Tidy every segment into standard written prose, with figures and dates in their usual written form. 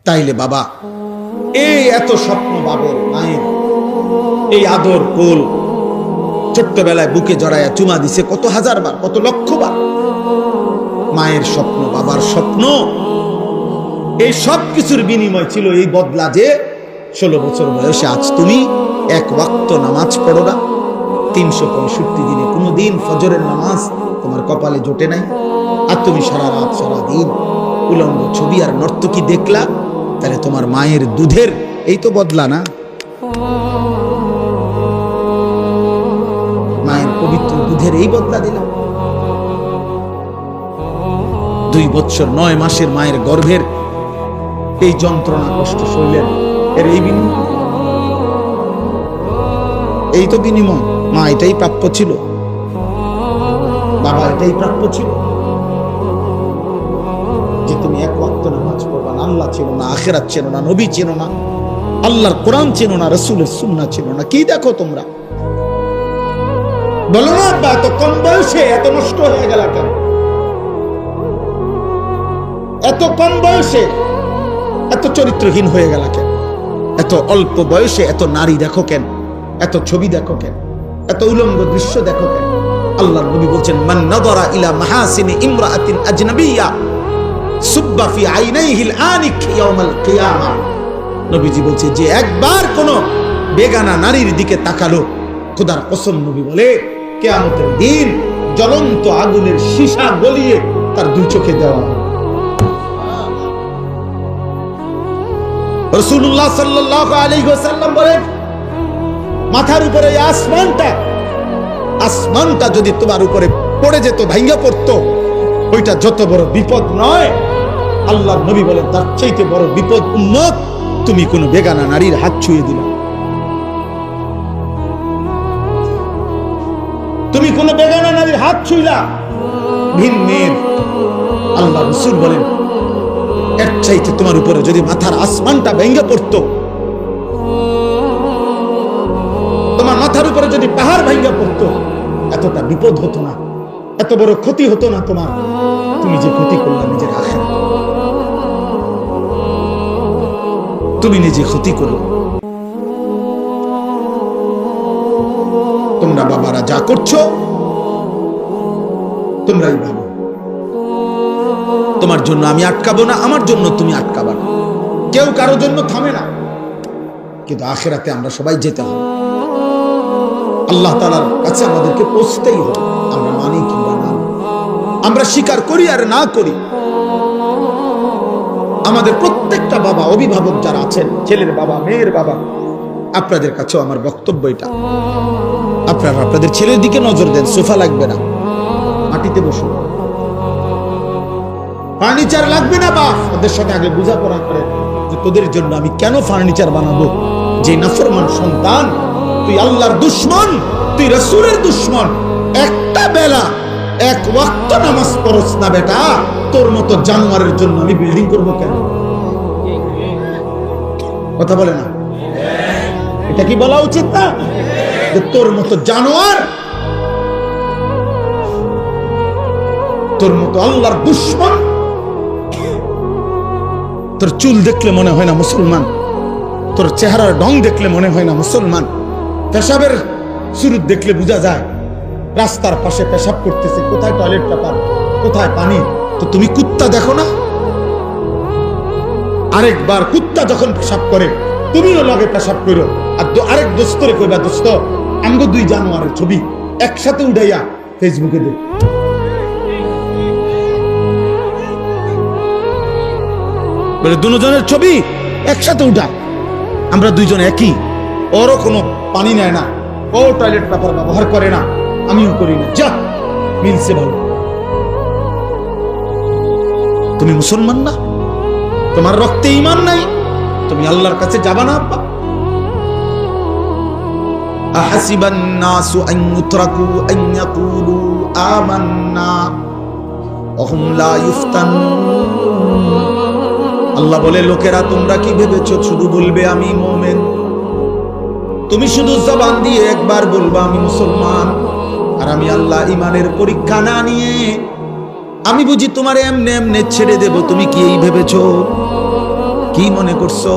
তাইলে বাবা এই এত স্বপ্ন বাবার মায়ের, এই আদর কোল ছোট্টবেলায় বুকে জড়াইয়া চুমা দিছে কত হাজার বার, কত লক্ষ বার। মায়ের স্বপ্ন, বাবার স্বপ্ন, এই সব কিছুর বিনিময় ছিল এই বদলা যে 16 বছর বয়সে আজ তুমি এক ওয়াক্ত নামাজ পড়ো না, 365 দিনে কোনোদিন ফজরের নামাজ তোমার কপালে জোটে নাই, আর তুমি সারা রাত সারা দিন উলঙ্গ ছবি আর নর্তকী দেখলা। তাহলে তোমার মায়ের দুধের এই তো বদলা না? মায়ের পবিত্র দুধের এই বদলা দিলাম। 2 বছর 9 মাসের মায়ের গর্ভের এই যন্ত্রণা কষ্ট সইলেন, এর এই বিনিময়, এই তো বিনিময়। মা এটাই প্রাপ্য ছিল, বাবা এটাই প্রাপ্য ছিল যে তুমি এক ওয়াক্ত নামাজ পড়বা না। আল্লাহ ছিল না, আখিরাত ছিল না, নবী ছিল না, আল্লাহর কোরআন ছিল না, রাসূলের সুন্নাহ ছিল না। কি দেখো তোমরা? বলো না আব্বা এত কম বয়সে এত নষ্ট হয়ে গেল কেন? এত কম বয়সে এত চরিত্রহীন হয়ে গেল কেন? এত অল্প বয়সে এত নারী দেখো কেন? এত ছবি দেখো কেন? এত উলঙ্গ দৃশ্য দেখো কেন? আল্লাহর নবী বলছেন, মান নাযারা ইলা মাহাসিনি ইমরাআতিন আজনাবিয়্যা সুব্বা ফি আইনাইহিল আনিক ইয়াউমাল কিয়ামাহ। নবীজি বলছে যে একবার কোন বেগানা নারীর দিকে তাকালো, খোদার কসম নবী বলে কিয়ামতের দিন জ্বলন্ত আগুনের সীসা গলিয়ে তার 2 চোখে দেওয়া হবে। রাসূলুল্লাহ সাল্লাল্লাহু আলাইহি ওয়াসাল্লাম বলেন, মাথার উপরে আসমানটা যদি তোমার উপরে পড়ে যেত, ভাঙ্গা পড়তো, ওইটা যত বড় বিপদ নয়। আল্লাহর নবী বলেন তার চাইতে বড় বিপদ উম্মত তুমি কোন বেগানা নারীর হাত ছুঁয়ে দিলা। তুমি কোন বেগানা নারীর হাত ছুঁইলা, ভিন মেয়ের। আল্লাহ রাসূল বলেন এর চাইতে তোমার উপরে যদি মাথার আসমানটা ভেঙে পড়তো, তোমার মাথার উপরে যদি পাহাড় ভেঙে পড়তো, এতটা বিপদ হতো না, এত বড় ক্ষতি হতো না তোমার। তুমি যে ক্ষতি করলা নিজের আখিরাত, তুমি নিজে ক্ষতি করো। তোমরা বাবারা যা করছো তোমরাই ভালো। তোমার জন্য আমি আটকাবো না, আমার জন্য তুমি আটকাবা না, কেউ কারোর জন্য থামে না। কিন্তু আখিরাতে আমরা সবাই যেতে হবে, আল্লাহ তাআলার কাছে আমাদেরকে পৌঁছতেই হবে। আমরা মানি কিংবা না, আমরা স্বীকার করি আর না করি, আমাদের প্রত্যেকটা বাবা, অভিভাবক যারা আছেন, ছেলের বাবা, মেয়ের বাবা, আপনাদের কাছেও আমার বক্তব্য এটা, আপনারা আপনাদের ছেলের দিকে নজর দেন। সোফা লাগবে না, মাটিতে বসুন। ফার্নিচার লাগবে না, বাপ ওদের সাথে আগে বোঝাপড়া করেন যে তোদের জন্য আমি কেন ফার্নিচার বানাবো। যে নাফরমান সন্তান, তুই আল্লাহর দুশমন, তুই রাসূলের দুশমন, একটা বেলা এক ওয়াক্ত নামাজ পড়ছ না বেটা, তোর মতো জানোয়ারের জন্য আমি বিল্ডিং করব কেন? কথা বলে না? এটা কি বলা উচিত না যে তোর মতো জানোয়ার, তোর মতো আল্লাহর দুশমন, তোর চুল দেখলে মনে হয় না মুসলমান, তোর চেহারার ঢং দেখলে মনে হয় না মুসলমান, পেশাবের শুরু দেখলে বোঝা যায় রাস্তার পাশে পেশাব করতেছে, কোথায় টয়লেট পেপার, কোথায় পানি। তো তুমি কুত্তা দেখো না? আরেকবার কুত্তা যখন পেশাব করে তুমিও লগে পেশাব করো, আর আরেক দোস্তরে কইবা দোস্ত আমগো 2 জানোয়ারের ছবি একসাথে উঠাইয়া ফেসবুকে দে। বলে দুজনের ছবি একসাথে উঠা, আমরা 2 জন একই, ওরও কোনো পানি নেয় না, ও টয়লেট পেপার ব্যবহার করে না, আমিও করি না, যা মিলছে ভালো। তুমি মুসলমান না? তোমার রক্তে ঈমান নাই? তুমি আল্লাহর কাছে যাবা না? আব্বা আহাসিবান নাসু আন ইউতরাকু আন ইয়াকুলু আমান্না ওয়া হুম লা ইফতানুন। আল্লাহ বলে লোকেরা তোমরা কি ভেবেছো শুধু বলবে আমি মুমিন? তুমি শুধু জবান দিয়ে একবার বলবা আমি মুসলমান, আর আমি আল্লাহ ইমানের পরীক্ষা না নিয়ে আমি বুঝি তোমার এমনে এমনে ছেড়ে দেব? তুমি কি এই ভেবেছো? কি মনে করছো?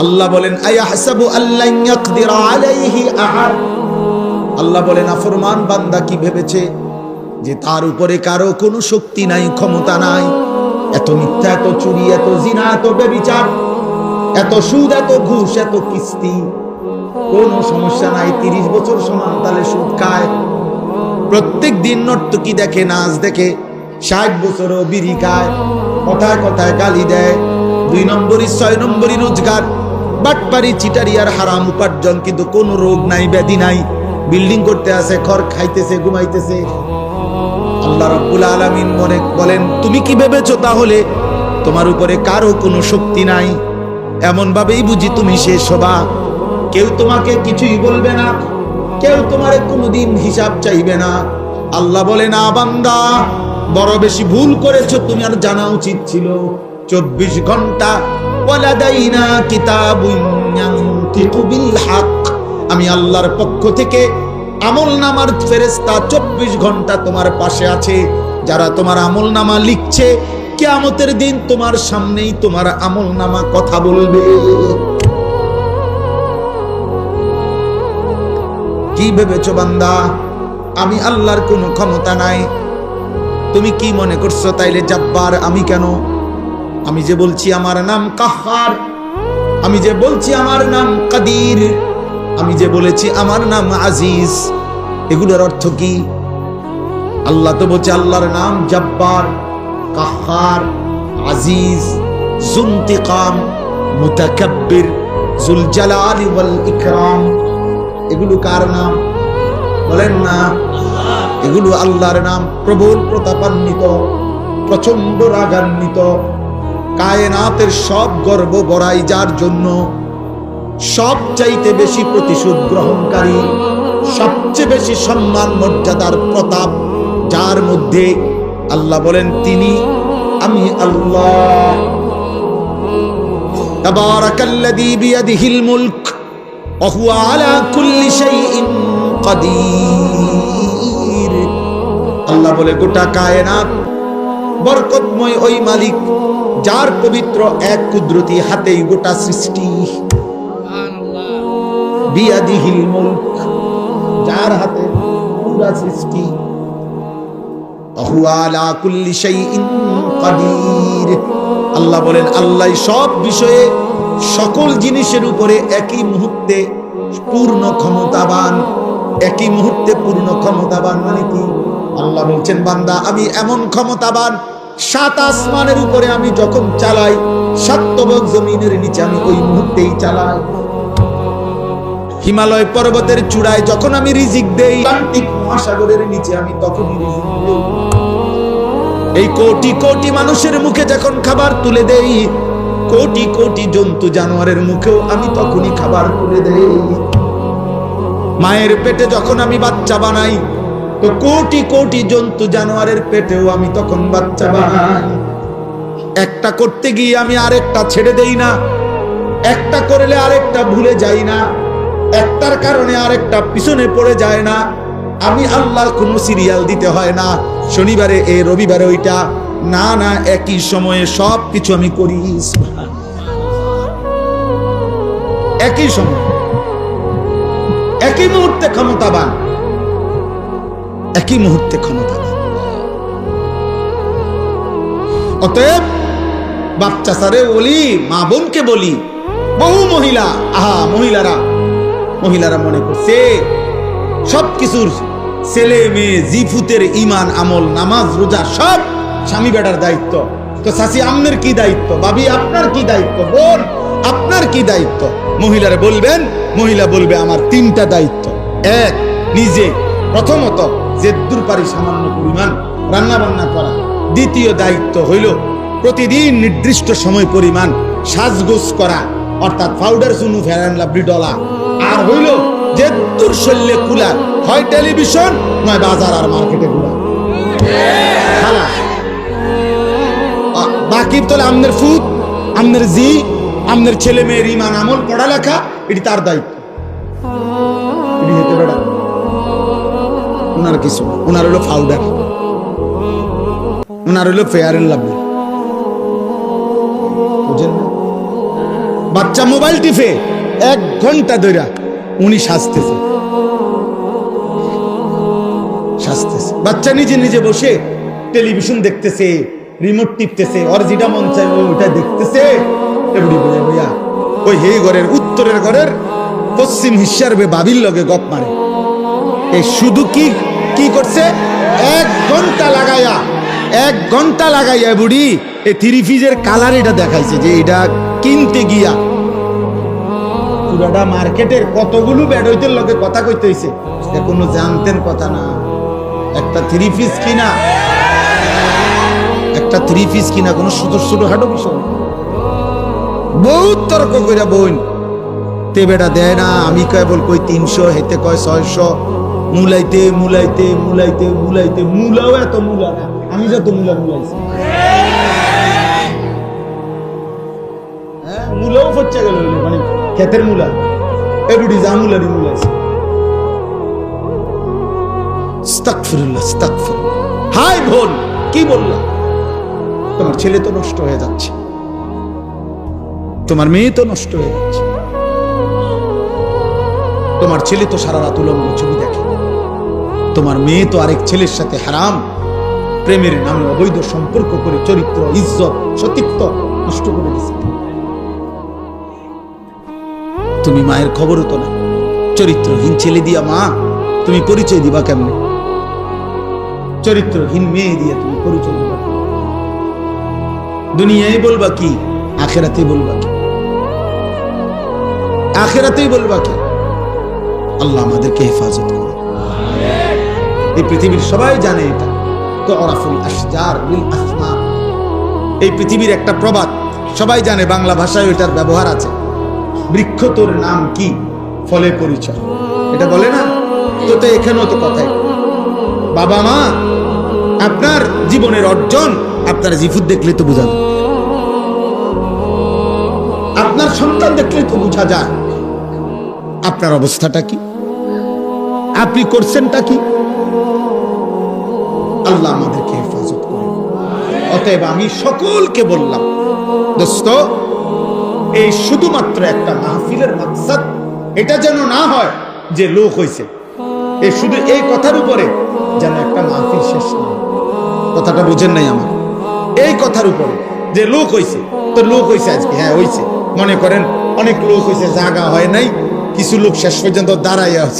আল্লাহ বলেন আয়াহসাবু আল্লান ইয়াকদিরা আলাইহি আহাদ। আল্লাহ বলেন নাফরমান বান্দা কি ভেবেছে যে তার উপরে কারো কোনো শক্তি নাই, ক্ষমতা নাই? এত মিথ্যা, এত চুরি, এত জিনা, এত ব্যভিচার, এত সুদ, এত ঘুষ, এত কিস্তি, কোনো সমস্যা নাই। 30 বছর সমান তালে সুদ খায়, প্রত্যেক দিন নর্তকী দেখে, নাচ দেখে, 60 বছরও বিড়ি খায়, কথায় কথায় গালি দেয়, 2 নম্বরই 6 নম্বরই রোজগার, বাটপারি, চিটারি আর হারাম উপার্জন, কিন্তু কোনো রোগ নাই, ব্যাধি নাই, বিল্ডিং করতে আছে, খড় খাইতেছে, ঘুমাইতেছে। আল্লাহ রাব্বুল আলামিন মনে বলেন তুমি কি ভেবেছো তাহলে তোমার উপরে কারো কোনো শক্তি নাই? এমন ভাবেই বুঝি তুমি শেষ হবা। কেউ তোমাকে কিছুই বলবে না, কেউ তোমারে কোনোদিন হিসাব চাইবে না। আল্লাহ বলে না বান্দা, বড় বেশি ভুল করেছো, তুমি আর জানা উচিত ছিল 24 ঘন্টা ওয়ালাদাইনা কিতাবুন ইয়ানতিকু বিল হক। আমি আল্লাহর পক্ষ থেকে আমলনামার ফেরেশতা 24 ঘন্টা তোমার পাশে আছে, যারা তোমার আমলনামা লিখছে। কিয়ামতের দিন তোমার সামনেই তোমার আমলনামা কথা বলবে। কি ভেবেছো বান্দা আমি আল্লাহর কোনো ক্ষমতা নাই? তুমি কি মনে করছো তাইলে জব্বার আমি কেন? আমি যে বলছি আমার নাম কাহ্হার, আমি যে বলছি আমার নাম কাদির, আমি যে বলেছি আমার নাম আজিজ, এগুলোর অর্থ কি? আল্লাহ তো বলছে আল্লাহর নাম জব্বার, কাহ্হার, আজিজ, যুনতিকাম, মুতাকাব্বির, যুল জালালি ওয়াল ইকরাম। এগুলো কার নাম বলেন না? এগুলো আল্লাহর নাম। প্রবল প্রতাপান্বিত, প্রচন্ড রাগান্বিত, কায়নাতের সব গর্ব বড়াই যার জন্য, সবচাইতে বেশি প্রতিশোধ গ্রহণকারী, সবচেয়ে বেশি সম্মান মর্যাদার প্রতাপ যার মধ্যে, আল্লাহ বলেন তিনি আমি আল্লাহ। তাবারাকাল্লাযী বিয়াদিহিল মুলক ওয়া হুয়া আলা কুল্লি শাইইন কাদির। আল্লাহ বলে গোটা কায়নাত বরকতময় ওই মালিক যার পবিত্র এক কুদরতি হাতেই গোটা সৃষ্টি। বিয়াদিহিল মুলক, যার হাতে পুরা সৃষ্টি। হুয়া আলা কুল্লি শাইইন কাদির। আল্লাহ বলেন আল্লাহ সব বিষয়ে, সকল জিনিসের উপরে একই মুহূর্তে পূর্ণ ক্ষমতাবান। একই মুহূর্তে পূর্ণ ক্ষমতাবান মানে কি? আল্লাহ বলছেন বান্দা আমি এমন ক্ষমতাবান, 7 আসমানের উপরে আমি যখন চালাই, 7 তবক জমিনের নিচে আমি ওই মুহূর্তেই চালাই। হিমালয় পর্বতের চূড়ায় যখন আমি রিজিক দেই, আটলান্টিক মহাসাগরের নিচে আমি তখনই রিজিক দেই। এই কোটি কোটি মানুষের মুখে যখন খাবার তুলে দেই, কোটি কোটি জন্তু জানোয়ারের মুখেও আমি তখনই খাবার তুলে দেই। মায়ের পেটে যখন আমি বাচ্চা বানাই, তো কোটি কোটি জন্তু জানোয়ারের পেটেও আমি তখন বাচ্চা বানাই। একটা করতে গিয়ে আমি আরেকটা ছেড়ে দেই না, একটা করলে আরেকটা ভুলে যাই না, একটার কারণে আরেকটা পিছনে পড়ে যায় না। আমি আল্লাহর কোনো সিরিয়াল দিতে হয় না, শনিবারে এ, রবিবারে ওইটা, না না, একই সময়ে সব কিছু আমি করি। একই সময়, একই মুহূর্তে ক্ষমতাবান, একই মুহূর্তে ক্ষমতাবান। অতএব বাচ্চা সারে বলি, মা বোনকে বলি, বহু মহিলা, মহিলারা মনে করছে সবকিছুর ছেলে মেয়ে জিফুতের ইমান আমল নামাজ রোজা সব স্বামী বেটার দায়িত্ব। তো চাচি আপনার কি দায়িত্ব, ভাবি আপনার কি দায়িত্ব, বোন আপনার কি দায়িত্ব? মহিলারা বলবেন, মহিলা বলবে আমার 3টা দায়িত্ব। এক, নিজে প্রথমত যেদূর পারি সামান্য পরিমাণ রান্না বান্না করা। দ্বিতীয় দায়িত্ব হইল প্রতিদিন নির্দিষ্ট সময় পরিমাণ সাজগোজ করা, অর্থাৎ পাউডার চুনু ফেরান লাভলি ডলা। আর হইল যেদূর শরীরে কুলা, হয় টেলিভিশন নয় বাজার আর মার্কেটে ঘুরা। বাকি তোলে আমনের ফুট, আমনের জি, আমনের ছেলে মেয়ের ইমান আমল পড়ালেখা, এটি তার দায়িত্ব। এটি হতে বেড়া ওনার কিছু, ওনার হলো পাউডার, ওনার হলো ফেয়ার এন্ড লাভলি, বুঝেন না? বাচ্চা মোবাইল টিপে 1 ঘন্টা ধরে উনি সাজতেছে। বাচ্চা নিজে নিজে বসে টেলিভিশন দেখতেছে, রিমোট টিপতেছে, ওর যেটা মন চায় ওইটা দেখতেছে। এবড়ি বইয়া বইয়া ওই হে ঘরের উত্তরের ঘরের পশ্চিম হিস্সার বাবির লগে গপ মারে। এই শুধু কি করছে, 1 ঘন্টা লাগাইয়া বুড়ি এই 3 পিসের কালার এটা দেখাইছে যে এটা কিনতে গিয়া পুরাটা মার্কেটের কতগুলো বেডইতের লগে কথা কইতে হইছে, এটা কোনো জানতেন কথা না। একটা 3 পিস কিনা কোনো ছোট হাঁটো বিষয়। বহুত তর্ক কইরা বোন তে বেটা দেয় না, আমি কেবল কই 300, হেতে কয় 600, মুলাইতে মুলাও এত মুলা না, আমি যত মুলাইছি মুলাও ফচ্চা গেল, মানে ক্ষেতের মুলা এডুডি যা মুলারি মুলাইছে। আস্তাগফিরুল্লাহ। হাই বোন, কি বললা? তোমার ছেলে তো নষ্ট হয়ে যাচ্ছে, তোমার মেয়ে তো নষ্ট হয়ে যাচ্ছে, তোমার ছেলে তো সারা রাত উলঙ্গ ছবি দেখে, তোমার মেয়ে তো আরেক ছেলের সাথে হারাম প্রেমের নামে অবৈধ সম্পর্ক করে চরিত্র, ইজ্জত, সতীত্ব নষ্ট করে দিচ্ছে। তুমি মায়ের খবরও তো না। চরিত্রহীন ছেলে দিয়া মা তুমি পরিচয় দিবা কেমনে? চরিত্রহীন মেয়ে দিয়ে তুমি পরিচয় দিবা? দুনিয়ায় বলবা কি, আখেরাতেই বলবা কি? আল্লাহ আমাদেরকে হেফাজত করে। এই পৃথিবীর সবাই জানে এটা তুরাফুল আশজার বিল আসমা। এই পৃথিবীর একটা প্রবাদ সবাই জানে, বাংলা ভাষায় এটার ব্যবহার আছে। বৃক্ষ তোর নাম কি, ফলে পরিচয়। এটা বলে না তো এখানেও তো কথাই। বাবা মা আপনার জীবনের অর্জন আপনার জিফুত দেখলে তো বোঝা যায়, আপনার সন্তান দেখলে তো বোঝা যায় আপনার অবস্থাটা কি, আপনি করছেনটা কি। আল্লাহ আমাদেরকে হেফাজত করেন। অতএব আমি সকলকে বললাম, দোস্ত, এই শুধুমাত্র একটা মাহফিলের মাকসাদ এটা যেন না হয় যে লোক হইছে, এই শুধু এই কথার উপরে যেন একটা মাহফিল শেষ না হয়। কথাটা বুঝেন নাই আমার? এই কথার উপরে যে লোক হইছে, তো লোক হইছে আজকে, হ্যাঁ হইছে, মনে করেন অনেক লোক হইছে, জায়গা হয় নাই, কিছু লোক শেষ পর্যন্ত দাঁড়াইয়া আছে।